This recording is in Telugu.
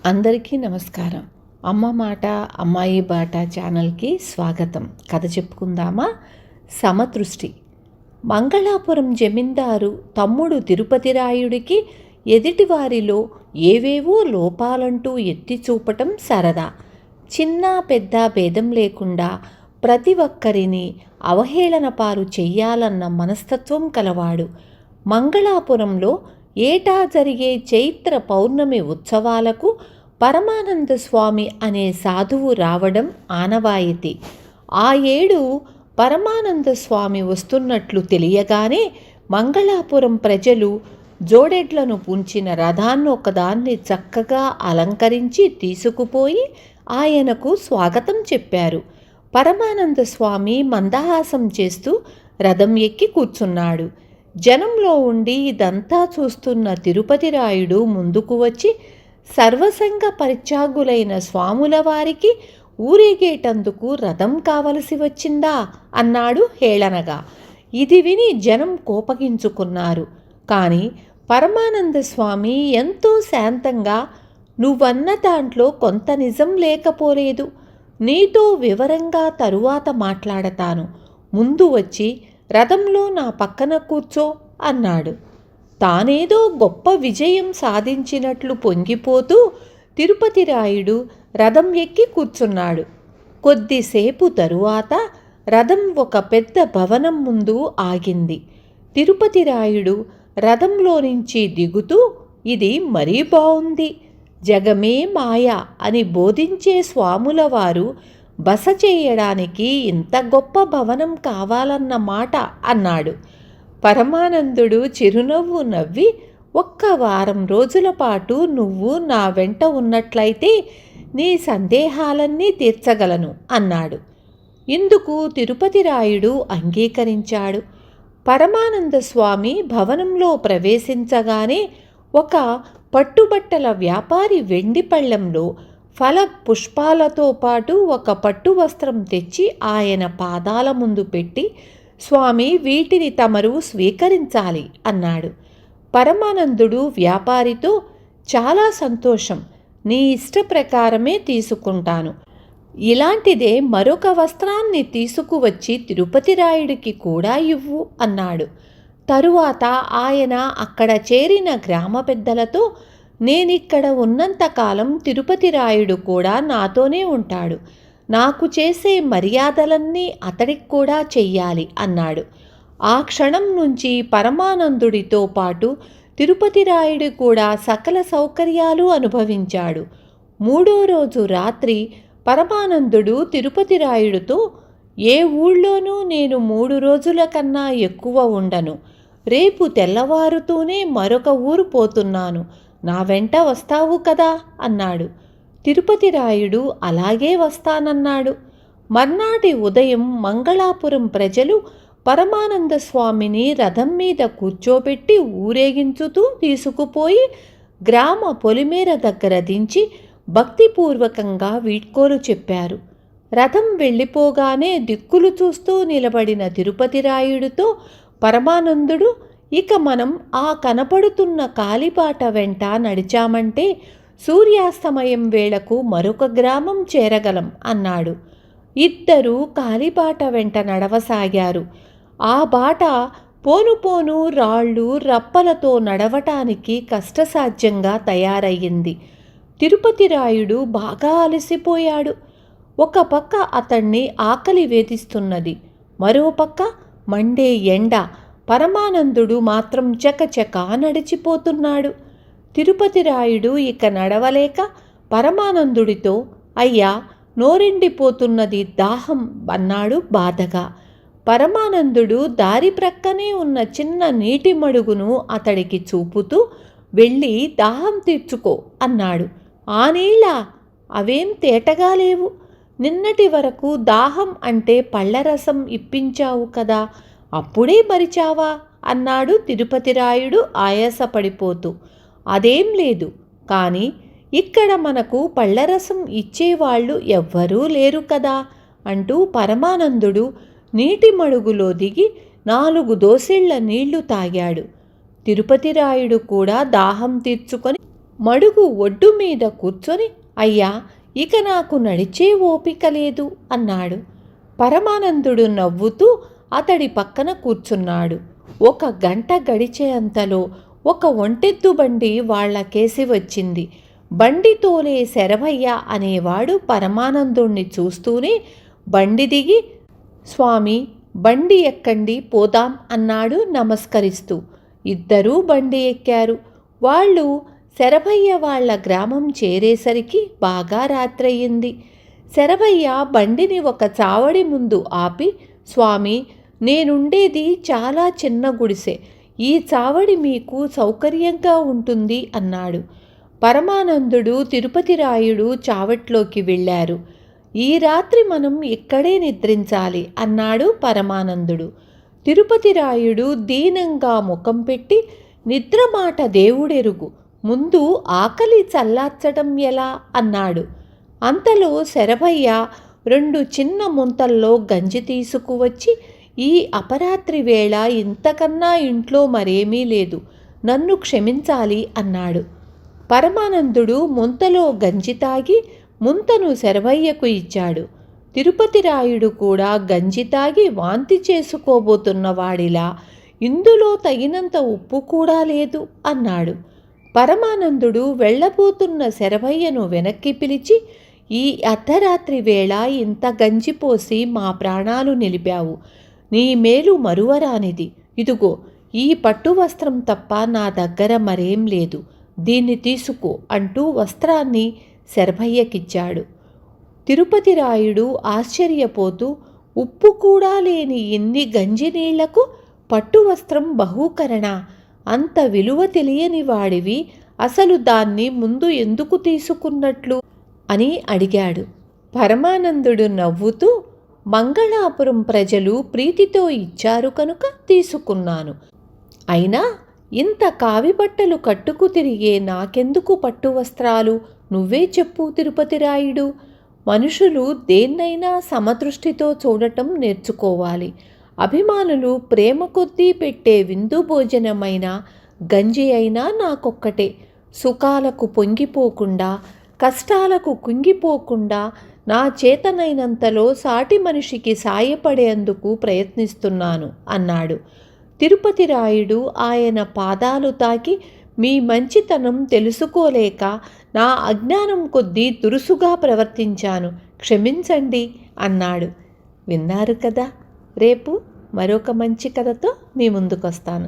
అందరికీ నమస్కారం. అమ్మ మాట అమ్మాయి బాట ఛానల్కి స్వాగతం. కథ చెప్పుకుందామా? సమదృష్టి. మంగళాపురం జమీందారు తమ్ముడు తిరుపతి రాయుడికి ఎదుటివారిలో ఏవేవో లోపాలంటూ ఎత్తి చూపటం సరదా. చిన్న పెద్ద భేదం లేకుండా ప్రతి ఒక్కరిని అవహేళన పాలు చెయ్యాలన్న మనస్తత్వం కలవాడు. మంగళాపురంలో ఏటా జరిగే చైత్ర పౌర్ణమి ఉత్సవాలకు పరమానంద స్వామి అనే సాధువు రావడం ఆనవాయితీ. ఆ ఏడు పరమానంద స్వామి వస్తున్నట్లు తెలియగానే మంగళాపురం ప్రజలు జోడెడ్లను పుంచిన రథాన్నొకదాన్ని చక్కగా అలంకరించి తీసుకుపోయి ఆయనకు స్వాగతం చెప్పారు. పరమానంద స్వామి మందహాసం చేస్తూ రథం ఎక్కి కూర్చున్నాడు. జనంలో ఉండి ఇదంతా చూస్తున్న తిరుపతి రాయుడు ముందుకు వచ్చి, సర్వసంగ పరిత్యాగులైన స్వాముల వారికి ఊరేగేటందుకు రథం కావలసి వచ్చిందా అన్నాడు హేళనగా. ఇది విని జనం కోపగించుకున్నారు. కానీ పరమానంద స్వామి ఎంతో శాంతంగా, నువ్వన్న దాంట్లో కొంత నిజం లేకపోలేదు, నీతో వివరంగా తరువాత మాట్లాడతాను, ముందు వచ్చి రథంలో నా పక్కన కూర్చో అన్నాడు. తానేదో గొప్ప విజయం సాధించినట్లు పొంగిపోతూ తిరుపతి రాయుడు రథం ఎక్కి కూర్చున్నాడు. కొద్దిసేపు తరువాత రథం ఒక పెద్ద భవనం ముందు ఆగింది. తిరుపతి రాయుడు రథంలో నుంచి దిగుతూ, ఇది మరీ బావుంది, జగమే మాయ అని బోధించే స్వాముల వారు బస చేయడానికి ఇంత గొప్ప భవనం కావాలన్న మాట అన్నాడు. పరమానందుడు చిరునవ్వు నవ్వి, ఒక్క వారం రోజుల పాటు నువ్వు నా వెంట ఉన్నట్లయితే నీ సందేహాలన్నీ తీర్చగలను అన్నాడు. ఇందుకు తిరుపతి రాయుడు అంగీకరించాడు. పరమానంద స్వామి భవనంలో ప్రవేశించగానే ఒక పట్టుబట్టల వ్యాపారి వెండి పళ్ళెంలో ఫల పుష్పాలతో పాటు ఒక పట్టు వస్త్రం తెచ్చి ఆయన పాదాల ముందు పెట్టి, స్వామి వీటిని తమరు స్వీకరించాలి అన్నాడు. పరమానందుడు వ్యాపారితో, చాలా సంతోషం, నీ ఇష్ట ప్రకారమే తీసుకుంటాను, ఇలాంటిదే మరొక వస్త్రాన్ని తీసుకువచ్చి తిరుపతి రాయుడికి కూడా ఇవ్వు అన్నాడు. తరువాత ఆయన అక్కడ చేరిన గ్రామ పెద్దలతో, నేనిక్కడ ఉన్నంతకాలం తిరుపతి రాయుడు కూడా నాతోనే ఉంటాడు, నాకు చేసే మర్యాదలన్నీ అతడికి కూడా చెయ్యాలి అన్నాడు. ఆ క్షణం నుంచి పరమానందుడితో పాటు తిరుపతి రాయుడు కూడా సకల సౌకర్యాలు అనుభవించాడు. 3వ రోజు రాత్రి పరమానందుడు తిరుపతి రాయుడితో, ఏ ఊళ్ళోనూ నేను 3 రోజుల కన్నా ఎక్కువ ఉండను, రేపు తెల్లవారుతూనే మరొక ఊరు పోతున్నాను, నా వెంట వస్తావు కదా అన్నాడు. తిరుపతి రాయుడు అలాగే వస్తానన్నాడు. మర్నాటి ఉదయం మంగళాపురం ప్రజలు పరమానంద స్వామిని రథం మీద కూర్చోబెట్టి ఊరేగించుతూ తీసుకుపోయి గ్రామ పొలిమేర దగ్గర దించి భక్తిపూర్వకంగా వీడ్కోలు చెప్పారు. రథం వెళ్ళిపోగానే దిక్కులు చూస్తూ నిలబడిన తిరుపతి రాయుడితో పరమానందుడు, ఇక మనం ఆ కనపడుతున్న కాలిబాట వెంట నడిచామంటే సూర్యాస్తమయం వేళకు మరొక గ్రామం చేరగలం అన్నాడు. ఇద్దరూ కాలిబాట వెంట నడవసాగారు. ఆ బాట పోను పోను రాళ్ళు రప్పలతో నడవటానికి కష్టసాధ్యంగా తయారయ్యింది. తిరుపతి రాయుడు బాగా అలసిపోయాడు. ఒక పక్క అతన్ని ఆకలి వేధిస్తున్నది, మరోపక్క మండే ఎండ. పరమానందుడు మాత్రం చకచకా నడిచిపోతున్నాడు. తిరుపతి రాయుడు ఇక నడవలేక పరమానందుడితో, అయ్యా నోరెండిపోతున్నది, దాహం అన్నాడు బాధగా. పరమానందుడు దారి ప్రక్కనే ఉన్న చిన్న నీటి మడుగును అతడికి చూపుతూ, వెళ్ళి దాహం తీర్చుకో అన్నాడు. ఆ నీళ్ళ? అవేం తేటగా లేవు, నిన్నటి వరకు దాహం అంటే పళ్ళరసం ఇప్పించావు కదా, అప్పుడే మరిచావా అన్నాడు తిరుపతి రాయుడు ఆయాసపడిపోతూ. అదేం లేదు, కానీ ఇక్కడ మనకు పళ్ళరసం ఇచ్చేవాళ్ళు ఎవ్వరూ లేరు కదా అంటూ పరమానందుడు నీటి మడుగులో దిగి 4 దోసెళ్ల నీళ్లు తాగాడు. తిరుపతి రాయుడు కూడా దాహం తీర్చుకొని మడుగు ఒడ్డు మీద కూర్చొని, అయ్యా, ఇక నాకు నడిచే ఓపిక లేదు అన్నాడు. పరమానందుడు నవ్వుతూ అతడి పక్కన కూర్చున్నాడు. 1 గంట గడిచేంతలో ఒక ఒంటెద్దు బండి వాళ్లకేసి వచ్చింది. బండి తోలే శరభయ్య అనేవాడు పరమానందుణ్ణి చూస్తూనే బండి దిగి, స్వామి, బండి ఎక్కండి, పోదాం అన్నాడు నమస్కరిస్తూ. ఇద్దరూ బండి ఎక్కారు. వాళ్ళు శరభయ్య వాళ్ళ గ్రామం చేరేసరికి బాగా రాత్రయ్యింది. శరభయ్య బండిని ఒక చావడి ముందు ఆపి, స్వామి, నేనుండేది చాలా చిన్న గుడిసె. ఈ చావడి మీకు సౌకర్యంగా ఉంటుంది అన్నాడు. పరమానందుడు, తిరుపతి రాయుడు చావట్లోకి వెళ్ళారు. ఈ రాత్రి మనం ఇక్కడే నిద్రించాలి అన్నాడు పరమానందుడు. తిరుపతి రాయుడు దీనంగా ముఖం పెట్టి, నిద్రమాట దేవుడెరుగు, ముందు ఆకలి చల్లార్చడం ఎలా అన్నాడు. అంతలో శరభయ్య 2 చిన్న ముంతల్లో గంజి తీసుకువచ్చి, ఈ అపరాత్రి వేళ ఇంతకన్నా ఇంట్లో మరేమీ లేదు, నన్ను క్షమించాలి అన్నాడు. పరమానందుడు ముంతలో గంజి తాగి ముంతను శరభయ్యకు ఇచ్చాడు. తిరుపతి రాయుడు కూడా గంజి తాగి వాంతి చేసుకోబోతున్నవాడిలా, ఇందులో తగినంత ఉప్పు కూడా లేదు అన్నాడు. పరమానందుడు వెళ్ళబోతున్న శరభయ్యను వెనక్కి పిలిచి, ఈ అర్ధరాత్రి వేళ ఇంత గంజిపోసి మా ప్రాణాలు నిలిపావు, నీ మేలు మరువరానిది. ఇదిగో, ఈ పట్టు వస్త్రం తప్ప నా దగ్గర మరేం లేదు, దీన్ని తీసుకో అంటూ వస్త్రాన్ని శరభయ్యకిచ్చాడు. తిరుపతి రాయుడు ఆశ్చర్యపోతూ, ఉప్పు కూడా లేని ఇన్ని గంజి నీళ్లకు పట్టు వస్త్రం బహూకరణ, అంత విలువ తెలియని వాడివి, అసలు దాన్ని ముందు ఎందుకు తీసుకున్నట్లు అని అడిగాడు. పరమానందుడు నవ్వుతూ, మంగళాపురం ప్రజలు ప్రీతితో ఇచ్చారు కనుక తీసుకున్నాను. అయినా ఇంత కావిబట్టలు కట్టుకు తిరిగే నాకెందుకు పట్టు వస్త్రాలు, నువ్వే చెప్పు తిరుపతి రాయుడు. మనుషులు దేన్నైనా సమదృష్టితో చూడటం నేర్చుకోవాలి. అభిమానులు ప్రేమ కొద్దీ పెట్టే విందు భోజనమైన గంజి అయినా నాకొక్కటే. సుఖాలకు పొంగిపోకుండా, కష్టాలకు కుంగిపోకుండా నా చేతనైనంతలో సాటి మనిషికి సాయపడేందుకు ప్రయత్నిస్తున్నాను అన్నాడు. తిరుపతి రాయుడు ఆయన పాదాలు తాకి, మీ మంచితనం తెలుసుకోలేక నా అజ్ఞానం కొద్దీ దురుసుగా ప్రవర్తించాను, క్షమించండి అన్నాడు. విన్నారు కదా, రేపు మరొక మంచి కథతో మీ ముందుకొస్తాను.